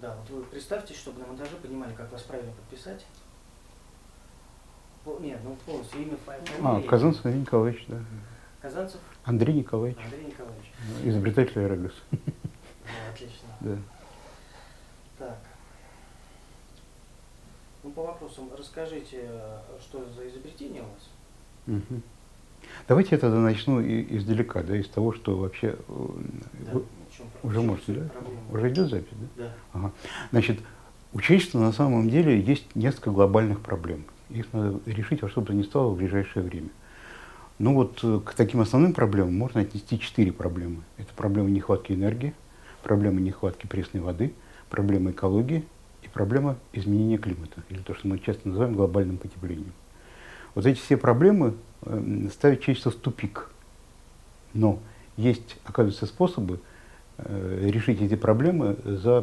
Да, вот вы представьте, чтобы на монтаже понимали, как вас правильно подписать. Нет, ну полностью имя, фамилия. Казанцев Андрей Николаевич, да. Казанцев? Андрей Николаевич. Андрей Николаевич. Изобретатель аэрогаз. Да, отлично. Да. Так. Ну, по вопросам расскажите, что за изобретение у вас? Угу. Давайте я тогда начну издалека, да, из того, что вообще Да, уже можете, да? Проблема? Уже идет запись, да? Да. Ага. Значит, у человечества на самом деле есть несколько глобальных проблем. Их надо решить во что бы то ни стало в ближайшее время. Ну вот к таким основным проблемам можно отнести 4 проблемы. Это проблема нехватки энергии, проблема нехватки пресной воды, проблема экологии и проблема изменения климата, или то, что мы часто называем глобальным потеплением. Вот эти все проблемы ставят человечество в тупик. Но есть, оказывается, способы решить эти проблемы за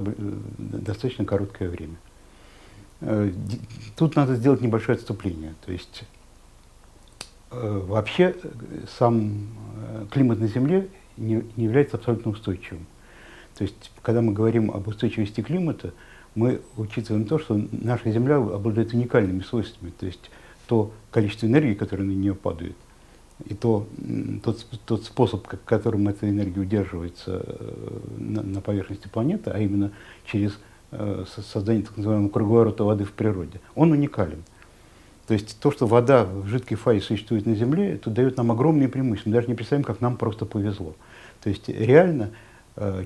достаточно короткое время. Тут надо сделать небольшое отступление. То есть вообще сам климат на Земле не является абсолютно устойчивым. То есть, когда мы говорим об устойчивости климата, мы учитываем то, что наша Земля обладает уникальными свойствами. То есть то количество энергии, которое на нее падает, и тот способ, которым эта энергия удерживается на поверхности планеты, а именно через создание так называемого круговорота воды в природе, он уникален. То есть то, что вода в жидкой фазе существует на Земле, это дает нам огромные преимущества. Мы даже не представляем, как нам просто повезло. То есть реально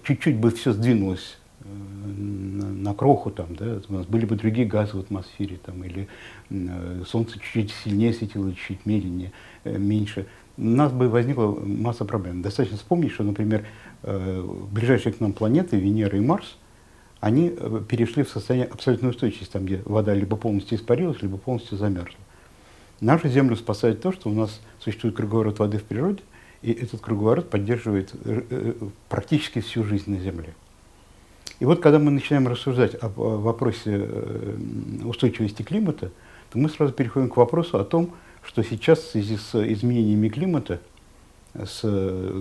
чуть-чуть бы все сдвинулось на кроху, там, да, у нас были бы другие газы в атмосфере, там, или Солнце чуть-чуть сильнее светило, чуть медленнее, меньше. У нас бы возникла масса проблем. Достаточно вспомнить, что, например, ближайшие к нам планеты, Венера и Марс, они перешли в состояние абсолютной устойчивости, там, где вода либо полностью испарилась, либо полностью замерзла. Нашу Землю спасает то, что у нас существует круговорот воды в природе, и этот круговорот поддерживает практически всю жизнь на Земле. И вот когда мы начинаем рассуждать о вопросе устойчивости климата, то мы сразу переходим к вопросу о том, что сейчас в связи с изменениями климата, с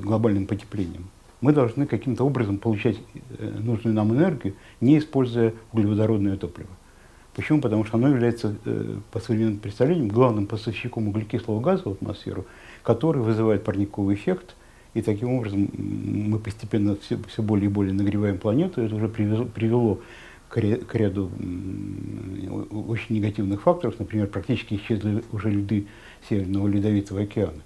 глобальным потеплением, мы должны каким-то образом получать нужную нам энергию, не используя углеводородное топливо. Почему? Потому что оно является, по современным представлениям, главным поставщиком углекислого газа в атмосферу, который вызывает парниковый эффект, и таким образом мы постепенно все более и более нагреваем планету. Это уже привело к ряду очень негативных факторов. Например, практически исчезли уже льды Северного Ледовитого океана.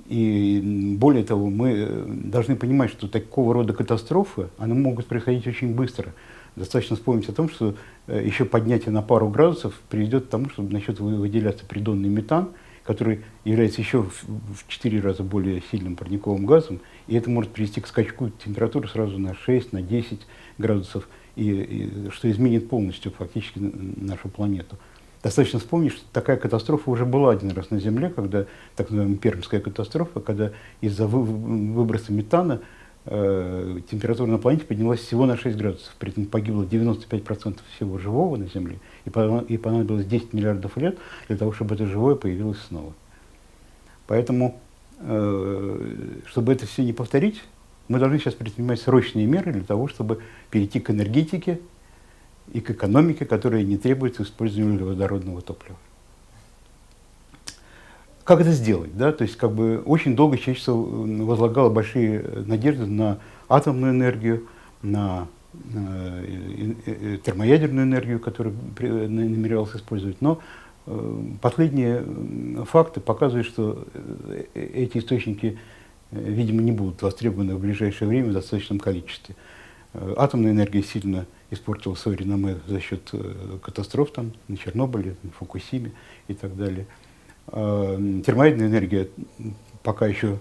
И более того, мы должны понимать, что такого рода катастрофы, они могут происходить очень быстро. Достаточно вспомнить о том, что еще поднятие на пару градусов приведет к тому, что начнет выделяться придонный метан, который является еще в 4 раза более сильным парниковым газом, и это может привести к скачку температуры сразу на 6, на 10 градусов, и что изменит полностью фактически нашу планету. Достаточно вспомнить, что такая катастрофа уже была один раз на Земле, когда, так называемая Пермская катастрофа, когда из-за выброса метана температура на планете поднялась всего на 6 градусов. При этом погибло 95% всего живого на Земле, и понадобилось 10 миллиардов лет для того, чтобы это живое появилось снова. Поэтому, чтобы это все не повторить, мы должны сейчас предпринимать срочные меры для того, чтобы перейти к энергетике и к экономике, которая не требует использования углеводородного топлива. Как это сделать? Да? То есть, как бы, очень долго человечество возлагало большие надежды на атомную энергию, на термоядерную энергию, которую намеревался использовать. Но последние факты показывают, что эти источники, видимо, не будут востребованы в ближайшее время в достаточном количестве. Атомная энергия сильно испортила свое реноме за счет катастроф там, на Чернобыле, на Фукусиме и так далее. Термоядерная энергия пока еще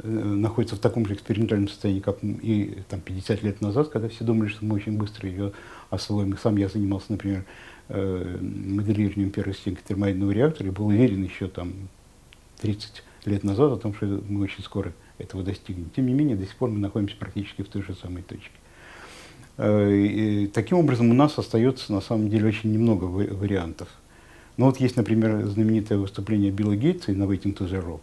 находится в таком же экспериментальном состоянии, как и там, 50 лет назад, когда все думали, что мы очень быстро ее освоим. И сам я занимался, например, моделированием первой стенки термоядерного реактора и был уверен еще там, 30 лет назад о том, что мы очень скоро этого достигнем. Тем не менее, до сих пор мы находимся практически в той же самой точке. И таким образом, у нас остается на самом деле очень немного вариантов. Ну вот есть, например, знаменитое выступление Билла Гейтса «Innovating to Zero»,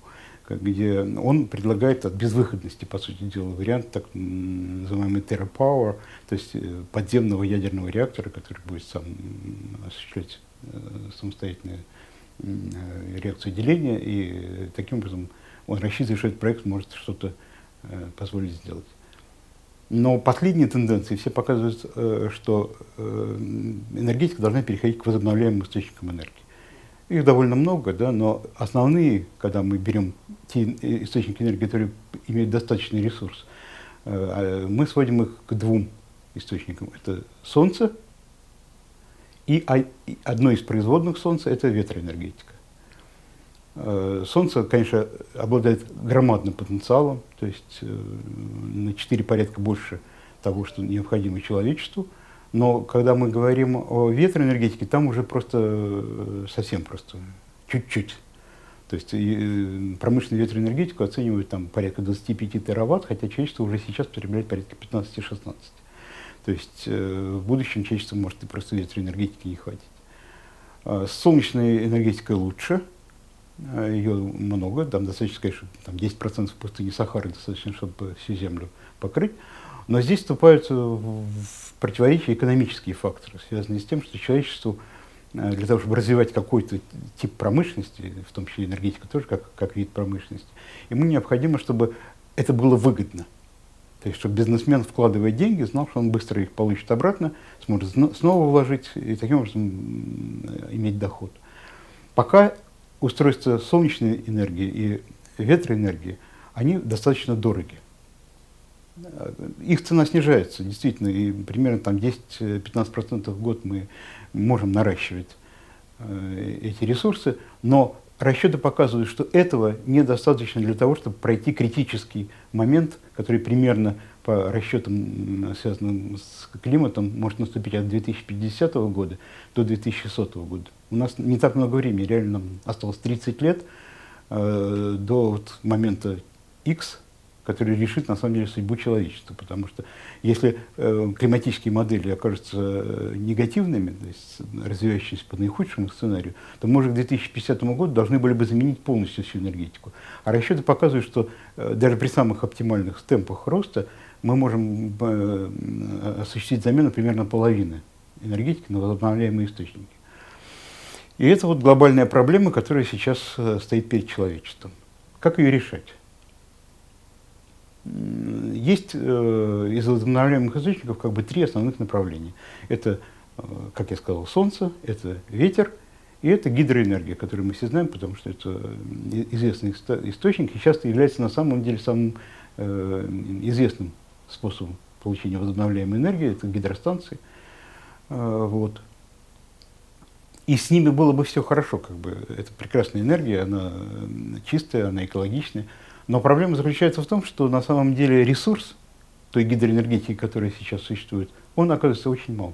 где он предлагает от безвыходности, по сути дела, вариант так называемый Terra Power, то есть подземного ядерного реактора, который будет сам осуществлять самостоятельную реакцию деления, и таким образом он рассчитывает, что этот проект может что-то позволить сделать. Но последние тенденции все показывают, что энергетика должна переходить к возобновляемым источникам энергии. Их довольно много, да, но основные, когда мы берем те источники энергии, которые имеют достаточный ресурс, мы сводим их к двум источникам. Это Солнце, и одно из производных Солнца – это ветроэнергетика. Солнце, конечно, обладает громадным потенциалом, то есть на 4 порядка больше того, что необходимо человечеству. Но когда мы говорим о ветроэнергетике, там уже просто совсем просто чуть-чуть. То есть промышленную ветроэнергетику оценивают там порядка 25 тераватт, хотя человечество уже сейчас потребляет порядка 15-16. То есть в будущем человечество может и просто ветроэнергетики не хватить. С солнечной энергетикой лучше. Ее много, там достаточно сказать, что там 10% пустыни Сахары достаточно, чтобы всю Землю покрыть. Но здесь вступают в противоречие экономические факторы, связанные с тем, что человечеству для того, чтобы развивать какой-то тип промышленности, в том числе энергетика тоже как вид промышленности, ему необходимо, чтобы это было выгодно. То есть, чтобы бизнесмен, вкладывая деньги, знал, что он быстро их получит обратно, сможет снова вложить и таким образом иметь доход. Пока устройства солнечной энергии и ветроэнергии, они достаточно дороги. Их цена снижается, действительно, и примерно там 10-15% в год мы можем наращивать эти ресурсы, но расчеты показывают, что этого недостаточно для того, чтобы пройти критический момент, который примерно по расчетам, связанным с климатом, может наступить от 2050 года до 2100 года. У нас не так много времени, реально нам осталось 30 лет до вот момента X, который решит на самом деле судьбу человечества. Потому что если климатические модели окажутся негативными, то есть развивающимися по наихудшему сценарию, то мы уже к 2050 году должны были бы заменить полностью всю энергетику. А расчеты показывают, что даже при самых оптимальных темпах роста мы можем осуществить замену примерно половины энергетики на возобновляемые источники. И это вот глобальная проблема, которая сейчас стоит перед человечеством. Как ее решать? Есть из возобновляемых источников как бы 3 основных направления. Это, как я сказал, Солнце, это ветер и это гидроэнергия, которую мы все знаем, потому что это известный источник и часто является на самом деле самым известным способом получения возобновляемой энергии, это гидростанции. Вот. И с ними было бы все хорошо, как бы это прекрасная энергия, она чистая, она экологичная. Но проблема заключается в том, что на самом деле ресурс той гидроэнергетики, которая сейчас существует, он оказывается очень мал.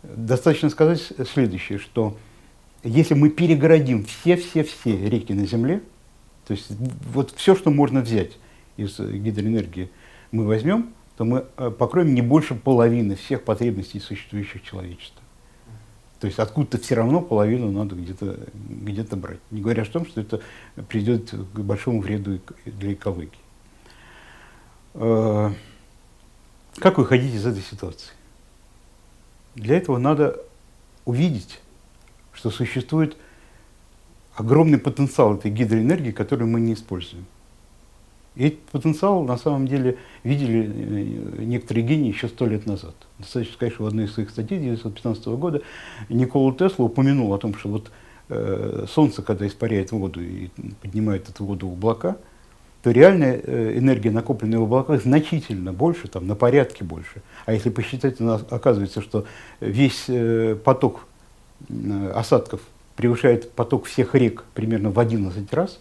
Достаточно сказать следующее, что если мы перегородим все реки на Земле, то есть вот все, что можно взять из гидроэнергии, мы возьмем, то мы покроем не больше половины всех потребностей существующих человечества. То есть откуда-то все равно половину надо где-то брать. Не говоря о том, что это приведет к большому вреду для экологии. Как выходить из этой ситуации? Для этого надо увидеть, что существует огромный потенциал этой гидроэнергии, которую мы не используем. И этот потенциал на самом деле видели некоторые гении еще 100 лет назад. Достаточно сказать, что в одной из своих статей 1915 года Никола Тесла упомянул о том, что вот Солнце, когда испаряет воду и поднимает эту воду в облака, то реальная энергия, накопленная в облаках, значительно больше, там, на порядке больше. А если посчитать, у нас оказывается, что весь поток осадков превышает поток всех рек примерно в 11 раз,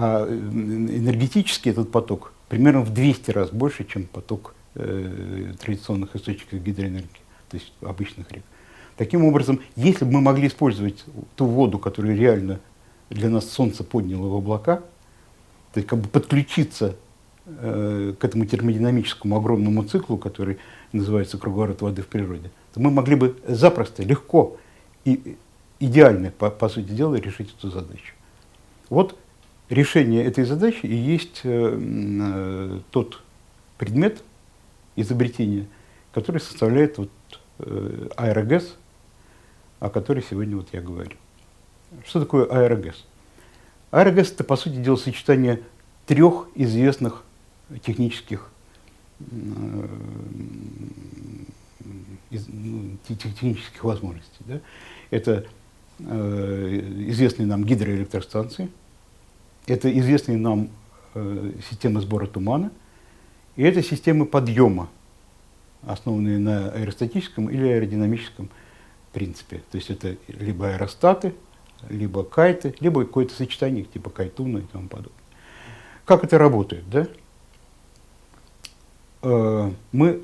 а энергетически этот поток примерно в 200 раз больше, чем поток традиционных источников гидроэнергии, то есть обычных рек. Таким образом, если бы мы могли использовать ту воду, которую реально для нас Солнце подняло в облака, то есть как бы подключиться к этому термодинамическому огромному циклу, который называется круговорот воды в природе, то мы могли бы запросто, легко и идеально, по сути дела, решить эту задачу. Вот решение этой задачи и есть тот предмет изобретения, который составляет вот, аэрогэс, о которой сегодня вот я говорю. Что такое аэрогэс? Аэрогэс — это, по сути дела, сочетание трех известных технических возможностей. Да? Это известные нам гидроэлектростанции, это известные нам системы сбора тумана, и это системы подъема, основанные на аэростатическом или аэродинамическом принципе. То есть это либо аэростаты, либо кайты, либо какое-то сочетание типа кайтуна и тому подобное. Как это работает? Да? Мы,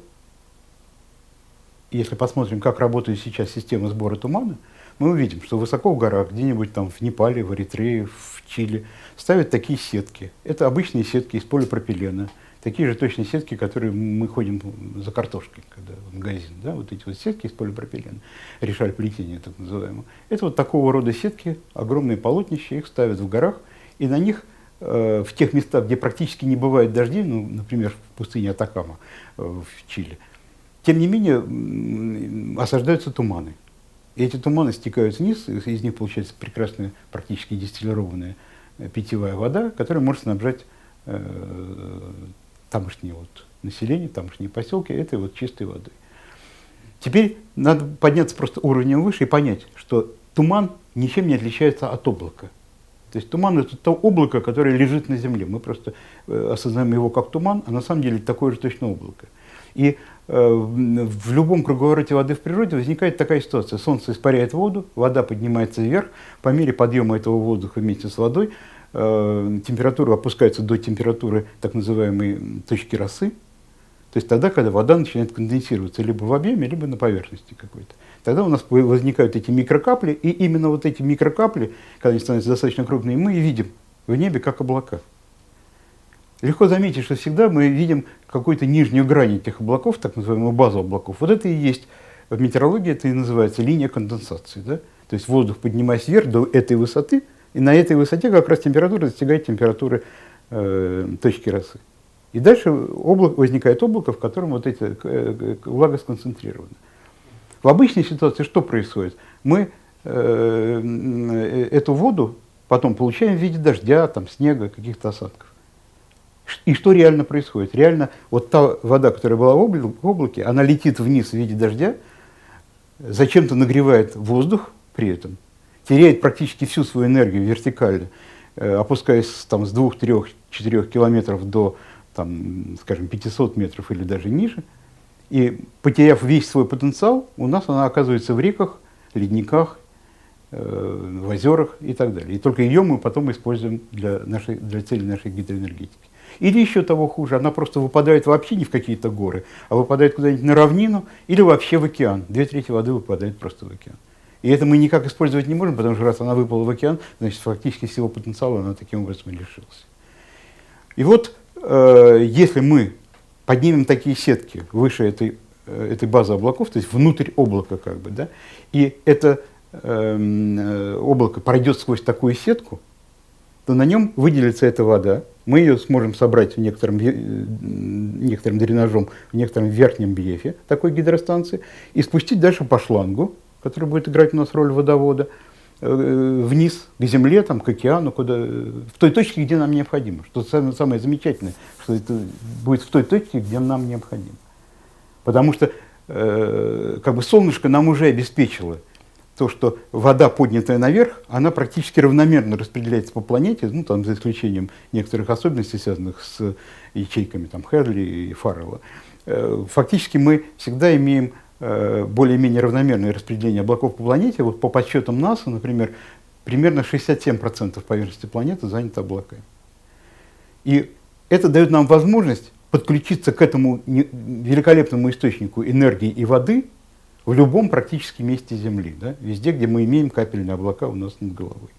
если посмотрим, как работает сейчас система сбора тумана, мы увидим, что высоко в горах, где-нибудь там в Непале, в Эритрее, в Чили, ставят такие сетки. Это обычные сетки из полипропилена. Такие же точно сетки, которые мы ходим за картошкой, когда в магазин. Да? Вот эти вот сетки из полипропилена, решаль-плетения так называемого. Это вот такого рода сетки, огромные полотнища, их ставят в горах, и на них в тех местах, где практически не бывает дождей, ну, например, в пустыне Атакама в Чили, тем не менее осаждаются туманы. И эти туманы стекают вниз, из них получается прекрасная, практически дистиллированная питьевая вода, которая может снабжать тамошнее вот население, тамошние поселки этой вот чистой водой. Теперь надо подняться просто уровнем выше и понять, что туман ничем не отличается от облака. То есть туман — это то облако, которое лежит на земле. Мы просто осознаем его как туман, а на самом деле такое же точно облако. И в любом круговороте воды в природе возникает такая ситуация. Солнце испаряет воду, вода поднимается вверх, по мере подъема этого воздуха вместе с водой температура опускается до температуры так называемой точки росы. То есть тогда, когда вода начинает конденсироваться либо в объеме, либо на поверхности какой-то. Тогда у нас возникают эти микрокапли, и именно вот эти микрокапли, когда они становятся достаточно крупными, мы и видим в небе как облака. Легко заметить, что всегда мы видим какую-то нижнюю грань этих облаков, так называемую базу облаков. Вот это и есть в метеорологии, это и называется линия конденсации. Да? То есть воздух, поднимаясь вверх до этой высоты, и на этой высоте как раз температура достигает температуры точки росы. И дальше возникает облако, в котором вот эта влага сконцентрирована. В обычной ситуации что происходит? Мы эту воду потом получаем в виде дождя, там, снега, каких-то осадков. И что реально происходит? Реально вот та вода, которая была в облаке, она летит вниз в виде дождя, зачем-то нагревает воздух при этом, теряет практически всю свою энергию вертикально, опускаясь там, с 2, 3, 4 километров до, там, скажем, 500 метров или даже ниже. И потеряв весь свой потенциал, у нас она оказывается в реках, ледниках, в озерах и так далее. И только ее мы потом используем для цели нашей гидроэнергетики. Или еще того хуже, она просто выпадает вообще не в какие-то горы, а выпадает куда-нибудь на равнину или вообще в океан. 2/3 воды выпадает просто в океан. И это мы никак использовать не можем, потому что раз она выпала в океан, значит, фактически всего потенциала она таким образом и лишилась. И вот, если мы поднимем такие сетки выше этой базы облаков, то есть внутрь облака, как бы, да, и это облако пройдет сквозь такую сетку, то на нем выделится эта вода, мы ее сможем собрать некоторым дренажом в некотором верхнем блефе такой гидростанции и спустить дальше по шлангу, который будет играть у нас роль водовода, вниз, к земле, там, к океану, в той точке, где нам необходимо. Что самое замечательное, что это будет в той точке, где нам необходимо. Потому что как бы солнышко нам уже обеспечило то, что вода, поднятая наверх, она практически равномерно распределяется по планете, ну, там, за исключением некоторых особенностей, связанных с ячейками там, Херли и Фаррелла. Фактически мы всегда имеем более-менее равномерное распределение облаков по планете. Вот по подсчетам НАСА, например, примерно 67% поверхности планеты занято облаками. И это дает нам возможность подключиться к этому великолепному источнику энергии и воды в любом практически месте Земли, да? Везде, где мы имеем капельные облака у нас над головой.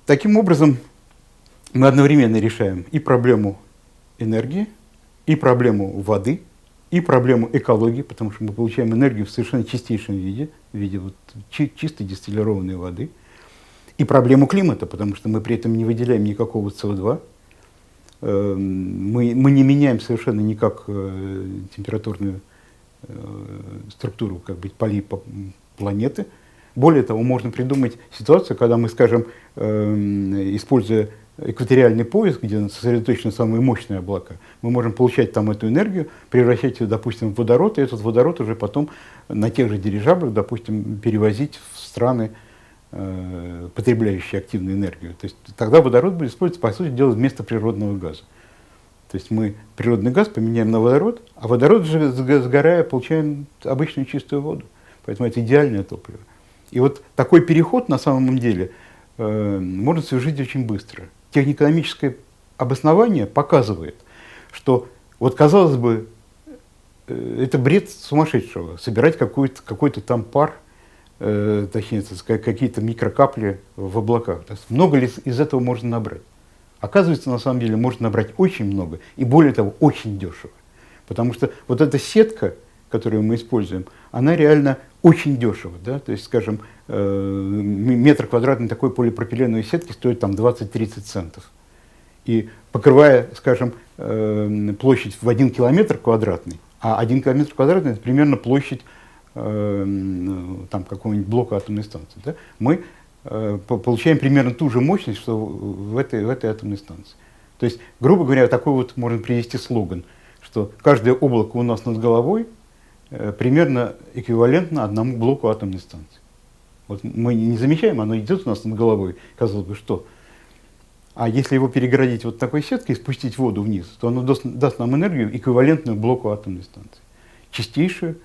Таким образом, мы одновременно решаем и проблему энергии, и проблему воды, и проблему экологии, потому что мы получаем энергию в совершенно чистейшем виде, в виде вот чистой дистиллированной воды. и проблему климата, потому что мы при этом не выделяем никакого СО2, мы не меняем совершенно никак температурную структуру как бы, планеты. Более того, можно придумать ситуацию, когда мы, скажем, используя экваториальный пояс, где сосредоточены самые мощные облака, мы можем получать там эту энергию, превращать ее, допустим, в водород, и этот водород уже потом на тех же дирижаблях, допустим, перевозить в страны, потребляющие активную энергию. То есть тогда водород будет использоваться, по сути дела, вместо природного газа. То есть мы природный газ поменяем на водород, а водород же, сгорая, получаем обычную чистую воду. Поэтому это идеальное топливо. И вот такой переход на самом деле можно совершить очень быстро. Технико-экономическое обоснование показывает, что, вот казалось бы, это бред сумасшедшего, собирать какой-то там пар, точнее, какие-то микрокапли в облаках. То есть много ли из этого можно набрать? Оказывается, на самом деле, можно набрать очень много, и более того, очень дешево. Потому что вот эта сетка, которую мы используем, она реально очень дешево. Да? То есть, скажем, метр квадратный такой полипропиленовой сетки стоит там 20-30 центов. И покрывая, скажем, площадь в 1 километр квадратный, а 1 километр квадратный – это примерно площадь там, какого-нибудь блока атомной станции, да? Мы получаем примерно ту же мощность, что в этой атомной станции. То есть, грубо говоря, такой вот можно привести слоган, что каждое облако у нас над головой примерно эквивалентно одному блоку атомной станции. Вот мы не замечаем, оно идет у нас над головой, казалось бы, что. А если его перегородить вот такой сеткой и спустить воду вниз, то оно даст нам энергию, эквивалентную блоку атомной станции. Чистейшую,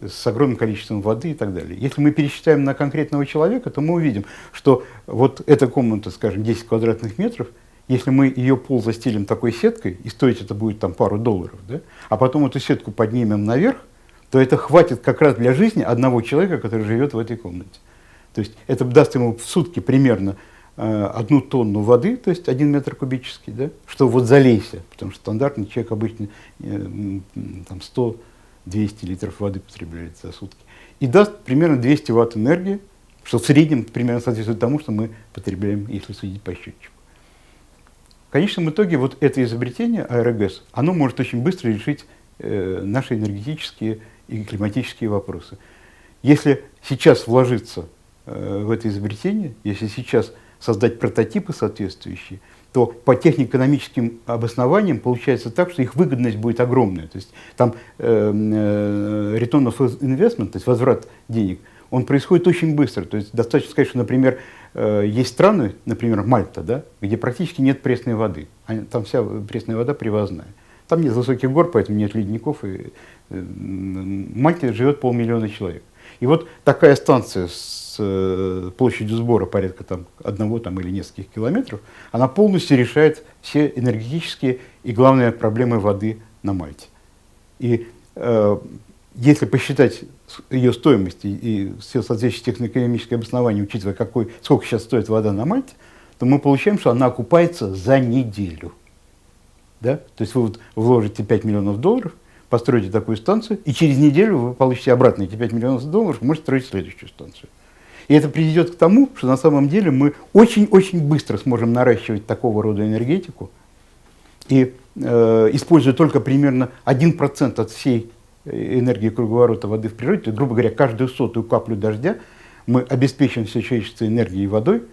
с огромным количеством воды и так далее. Если мы пересчитаем на конкретного человека, то мы увидим, что вот эта комната, скажем, 10 квадратных метров, если мы ее пол застелим такой сеткой, и стоить это будет там пару долларов, да, а потом эту сетку поднимем наверх, то это хватит как раз для жизни одного человека, который живет в этой комнате. То есть это даст ему в сутки примерно 1 тонну воды, то есть 1 метр кубический, да, что вот залейся, потому что стандартный человек обычно там 100-200 литров воды потребляет за сутки. И даст примерно 200 ватт энергии, что в среднем примерно соответствует тому, что мы потребляем, если судить по счетчику. В конечном итоге вот это изобретение аэрогэс, оно может очень быстро решить наши энергетические и климатические вопросы. Если сейчас вложиться в это изобретение, если сейчас создать прототипы соответствующие, то по технико-экономическим обоснованиям получается так, что их выгодность будет огромная. То есть там return of investment, то есть возврат денег, он происходит очень быстро. То есть достаточно сказать, что, например, есть страны, например, Мальта, да, где практически нет пресной воды. Там вся пресная вода привозная. Там нет высоких гор, поэтому нет ледников. И в Мальте живет 500 000 человек. И вот такая станция с площадью сбора порядка там, 1 там, или нескольких километров, она полностью решает все энергетические и, главные, проблемы воды на Мальте. И если посчитать ее стоимость и все соответствующие технико-экономические обоснования, учитывая, сколько сейчас стоит вода на Мальте, то мы получаем, что она окупается за неделю. Да? То есть вы вот вложите $5 миллионов, построите такую станцию, и через неделю вы получите обратно эти $5 миллионов, можете строить следующую станцию. И это приведет к тому, что на самом деле мы очень-очень быстро сможем наращивать такого рода энергетику, и используя только примерно 1% от всей энергии круговорота воды в природе, то есть, грубо говоря, каждую 100-ую каплю дождя мы обеспечим все человечество энергией и водой,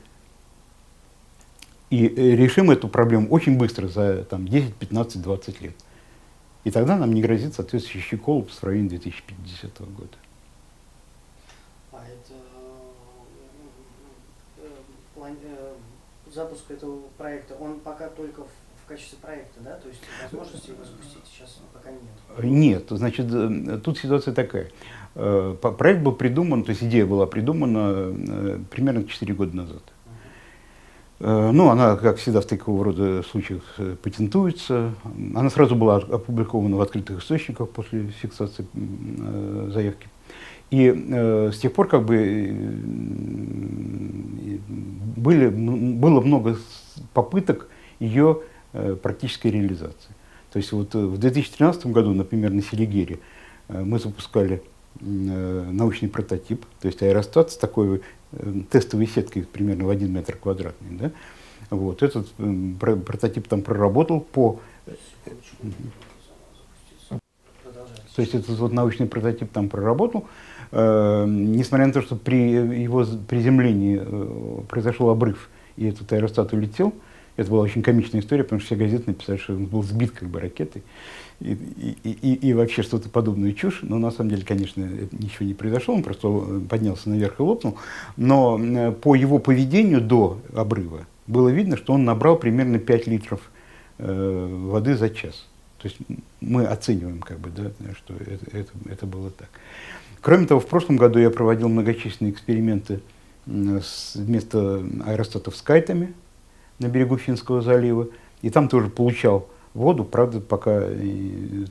и решим эту проблему очень быстро, за там, 10, 15, 20 лет. И тогда нам не грозит соответствующий коллапс в районе 2050 года. А это запуск этого проекта, он пока только в качестве проекта, да? То есть возможности его запустить сейчас пока нет? Нет, значит, тут ситуация такая. Проект был придуман, то есть идея была придумана примерно 4 года назад. Ну, она, как всегда в такого рода случаях, патентуется. Она сразу была опубликована в открытых источниках после фиксации заявки. И с тех пор как бы было много попыток ее практической реализации. То есть вот в 2013 году, например, на Селигере мы запускали научный прототип, то есть аэростат с такой тестовой сеткой примерно в 1 метр квадратный. Да? Вот, этот прототип там проработал по... То есть этот вот научный прототип там проработал, несмотря на то, что при его приземлении произошел обрыв, и этот аэростат улетел. Это была очень комичная история, потому что все газеты написали, что он был сбит как бы ракетой, и вообще что-то подобное чушь. Но на самом деле, конечно, ничего не произошло, он просто поднялся наверх и лопнул. Но по его поведению до обрыва было видно, что он набрал примерно 5 литров воды за час. То есть мы оцениваем, как бы, да, что это было так. Кроме того, в прошлом году я проводил многочисленные эксперименты вместо аэростатов с кайтами на берегу Финского залива, и там тоже получал воду, правда, пока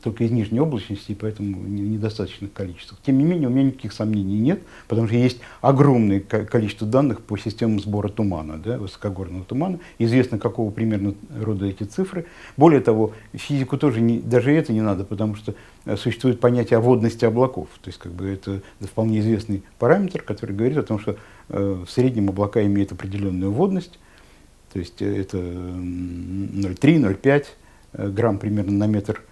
только из нижней облачности, и поэтому недостаточных количествах. Тем не менее, у меня никаких сомнений нет, потому что есть огромное количество данных по системам сбора тумана, да, высокогорного тумана. Известно, какого примерно рода эти цифры. Более того, физику тоже даже это не надо, потому что существует понятие о водности облаков. То есть, как бы, это вполне известный параметр, который говорит о том, что в среднем облака имеют определенную водность, то есть это 0,3-0,5 грамм примерно на метр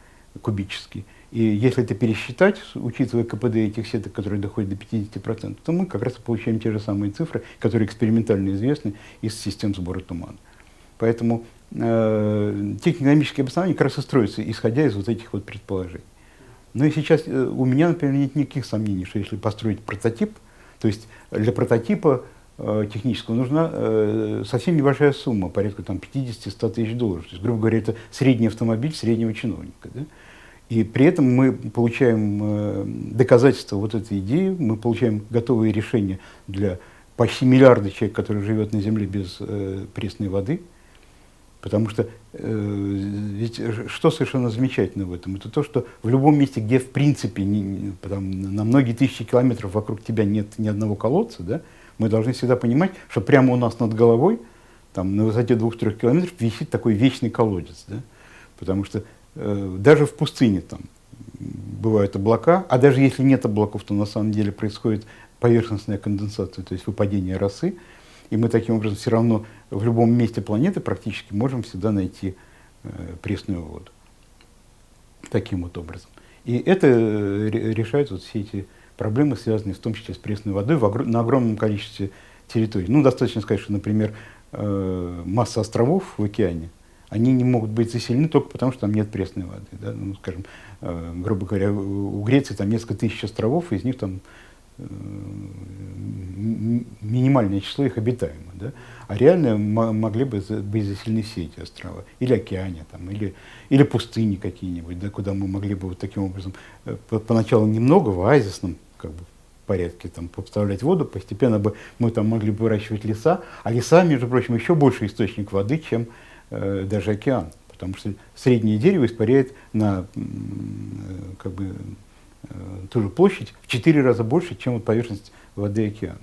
кубический. И если это пересчитать, учитывая КПД этих сеток, которые доходят до 50%, то мы как раз получаем те же самые цифры, которые экспериментально известны из систем сбора тумана. Поэтому технико-экономические обоснования как раз и строятся, исходя из вот этих вот предположений. Но и сейчас у меня, например, нет никаких сомнений, что если построить прототип, то есть для прототипа технического нужна совсем небольшая сумма, порядка 50-100 тысяч долларов. То есть, грубо говоря, это средний автомобиль среднего чиновника. Да? И при этом мы получаем доказательства вот этой идеи, мы получаем готовые решения для почти миллиарда человек, которые живет на Земле без пресной воды. Потому что ведь что совершенно замечательно в этом? Это то, что в любом месте, где в принципе на многие тысячи километров вокруг тебя нет ни одного колодца, да, мы должны всегда понимать, что прямо у нас над головой, там, на высоте 2-3 километров, висит такой вечный колодец. Да? Потому что даже в пустыне там бывают облака, а даже если нет облаков, то на самом деле происходит поверхностная конденсация, то есть выпадение росы. И мы таким образом все равно в любом месте планеты практически можем всегда найти пресную воду. Таким вот образом. И это решает вот все эти проблемы, связанные в том числе с пресной водой на огромном количестве территорий. Ну, достаточно сказать, что, например, масса островов в океане, они не могут быть заселены только потому, что там нет пресной воды. Да? Ну, скажем, грубо говоря, у Греции там несколько тысяч островов, из них там минимальное число их обитаемо. Да? А реально могли бы быть заселены все эти острова. Или океане, там, или пустыни какие-нибудь, да, куда мы могли бы вот таким образом поначалу немного в оазисном как бы порядке там поставлять воду, постепенно бы мы там могли бы выращивать леса, а леса, между прочим, еще больше источник воды, чем даже океан, потому что среднее дерево испаряет на как бы ту же площадь в 4 раза больше, чем вот поверхность воды океана.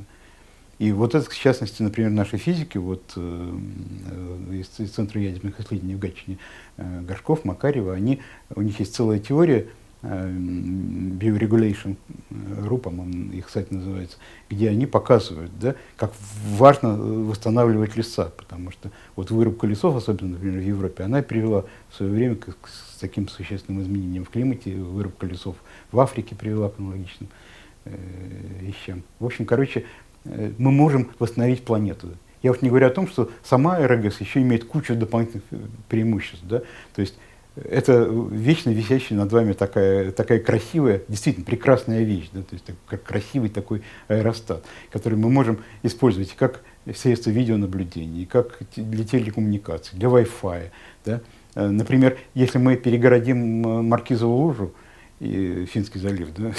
И вот это, в частности, например, наши физики вот, из Центра ядерных исследований в Гатчине, Горшков, Макарьева, у них есть целая теория, Bioregulation RU, по-моему, их сайт называется, где они показывают, да, как важно восстанавливать леса, потому что вот вырубка лесов, особенно, например, в Европе, она привела в свое время к таким существенным изменениям в климате, вырубка лесов в Африке привела к аналогичным вещам. В общем, короче, мы можем восстановить планету. Я уж не говорю о том, что сама аэрогаз еще имеет кучу дополнительных преимуществ, да, то есть это вечно висящая над вами такая красивая, действительно прекрасная вещь, да, то есть как красивый такой аэростат, который мы можем использовать как средство видеонаблюдения, как для телекоммуникаций, для Wi-Fi. Да. Например, если мы перегородим Маркизову лужу, и Финский залив, да,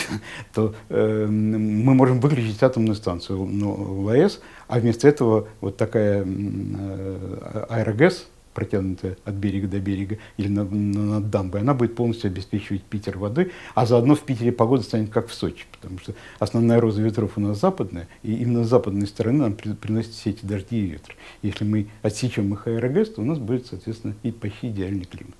то мы можем выключить атомную станцию в АЭС, а вместо этого вот такая аэрогэс, протянутая от берега до берега или над дамбой, она будет полностью обеспечивать Питер водой, а заодно в Питере погода станет как в Сочи, потому что основная роза ветров у нас западная, и именно с западной стороны нам приносят все эти дожди и ветры. Если мы отсечем их аэрогэс, то у нас будет, соответственно, и почти идеальный климат.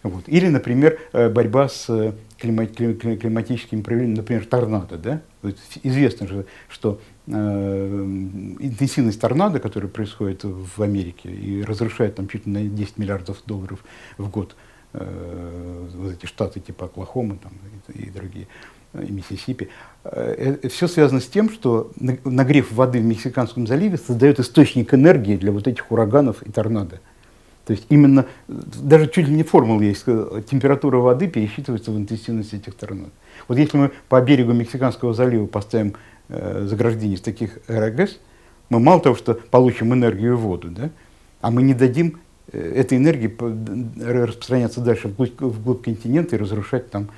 Вот. Или, например, борьба с климатическими проявлениями, например, торнадо. Да? Вот известно же, что интенсивность торнадо, которая происходит в Америке и разрушает там чуть ли на 10 миллиардов долларов в год, вот эти штаты типа Оклахомы там, и другие, и Миссисипи, все связано с тем, что нагрев воды в Мексиканском заливе создает источник энергии для вот этих ураганов и торнадо. То есть именно, даже чуть ли не формула есть, температура воды пересчитывается в интенсивность этих торнадо. Вот если мы по берегу Мексиканского залива поставим заграждение из таких РГС, мы мало того, что получим энергию и воду, да, а мы не дадим этой энергии распространяться дальше вглубь континента и разрушать там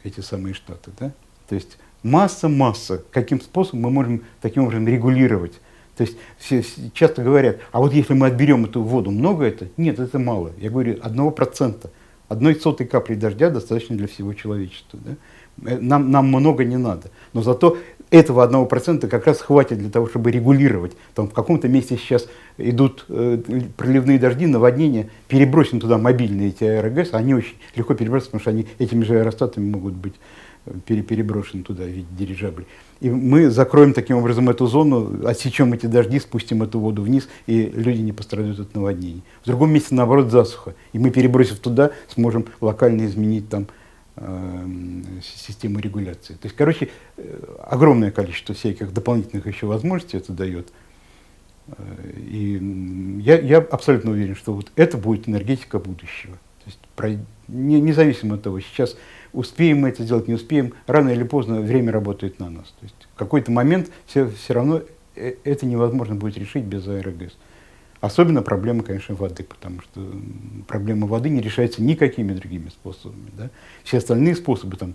эти самые штаты. Да? То есть масса, каким способом мы можем таким образом регулировать. То есть все часто говорят, а вот если мы отберем эту воду, много это? Нет, это мало. Я говорю, 1%. 1/100 капли дождя достаточно для всего человечества. Да? Нам много не надо. Но зато этого 1% как раз хватит для того, чтобы регулировать. Там в каком-то месте сейчас идут проливные дожди, наводнения, перебросим туда мобильные эти АРГС, они очень легко перебрасываются, потому что они этими же аэростатами могут быть переброшены туда в виде дирижаблей. И мы закроем таким образом эту зону, отсечем эти дожди, спустим эту воду вниз, и люди не пострадают от наводнений. В другом месте, наоборот, засуха. И мы, перебросив туда, сможем локально изменить там систему регуляции. То есть, короче, огромное количество всяких дополнительных еще возможностей это дает. И я абсолютно уверен, что вот это будет энергетика будущего. То есть, независимо от того, сейчас успеем мы это сделать, не успеем, рано или поздно время работает на нас. То есть, в какой-то момент все равно это невозможно будет решить без АРГС. Особенно проблема, конечно, воды, потому что проблема воды не решается никакими другими способами. Да? Все остальные способы, там,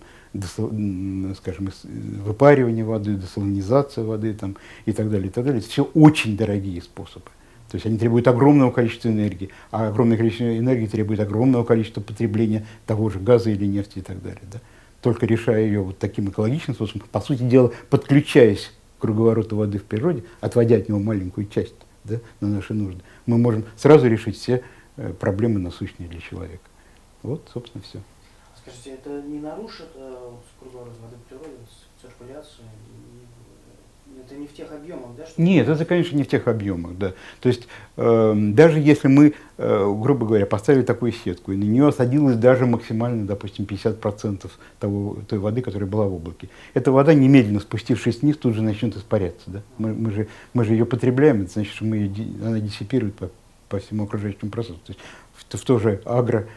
скажем, выпаривание воды, десалинизация воды там, и так далее, все очень дорогие способы. То есть они требуют огромного количества энергии, а огромное количество энергии требует огромного количества потребления того же газа или нефти и так далее. Да? Только решая ее вот таким экологичным способом, по сути дела, подключаясь к круговороту воды в природе, отводя от него маленькую часть, да, на наши нужды, мы можем сразу решить все проблемы насущные для человека. Вот, собственно, все. Скажите, это не нарушит круговорот воды в природе, циркуляцию? Это не в тех объемах, да? Что Нет, это, конечно, не в тех объемах, да. То есть, даже если мы, грубо говоря, поставили такую сетку, и на нее осадилось даже максимально, допустим, 50% той воды, которая была в облаке, эта вода, немедленно спустившись вниз, тут же начнет испаряться. Да? Мы же ее потребляем, это значит, что она диссипирует по всему окружающему пространству. То есть, в то же агро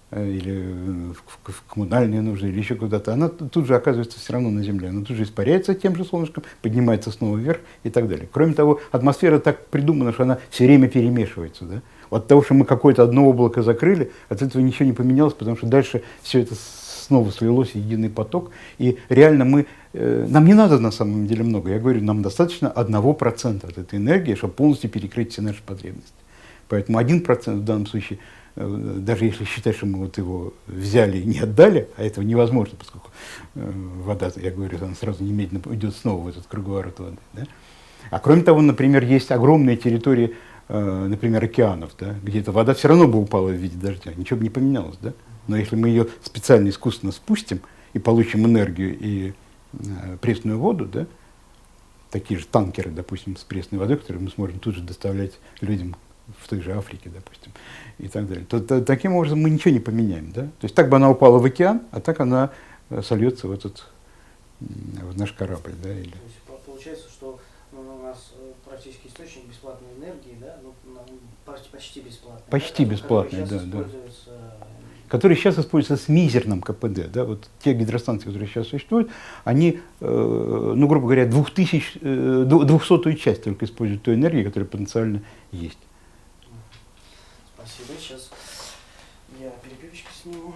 или в коммунальные нужды, или еще куда-то, она тут же оказывается все равно на Земле. Она тут же испаряется тем же солнышком, поднимается снова вверх и так далее. Кроме того, атмосфера так придумана, что она все время перемешивается. Да? От того, что мы какое-то одно облако закрыли, от этого ничего не поменялось, потому что дальше все это снова слилось в единый поток. И реально нам не надо на самом деле много. Я говорю, нам достаточно 1% от этой энергии, чтобы полностью перекрыть все наши потребности. Поэтому 1% в данном случае, даже если считать, что мы вот его взяли и не отдали, а этого невозможно, поскольку вода, я говорю, она сразу немедленно идет снова в этот круговорот воды. Да? А кроме того, например, есть огромные территории, например, океанов, да, где эта вода все равно бы упала в виде дождя, ничего бы не поменялось. Да? Но если мы ее специально искусственно спустим и получим энергию и пресную воду, да, такие же танкеры, допустим, с пресной водой, которые мы сможем тут же доставлять людям в той же Африке, допустим, и так далее, то таким образом мы ничего не поменяем. Да? То есть так бы она упала в океан, а так она сольется в наш корабль. Да, или... То есть получается, что у нас практически источник бесплатной энергии, да? Почти бесплатный. Почти да? бесплатный, да. Который сейчас используется с мизерным КПД. Да? Вот те гидростанции, которые сейчас существуют, они, грубо говоря, 200-ю часть только используют той энергии, которая потенциально есть. Спасибо. Сейчас я перепивочку сниму.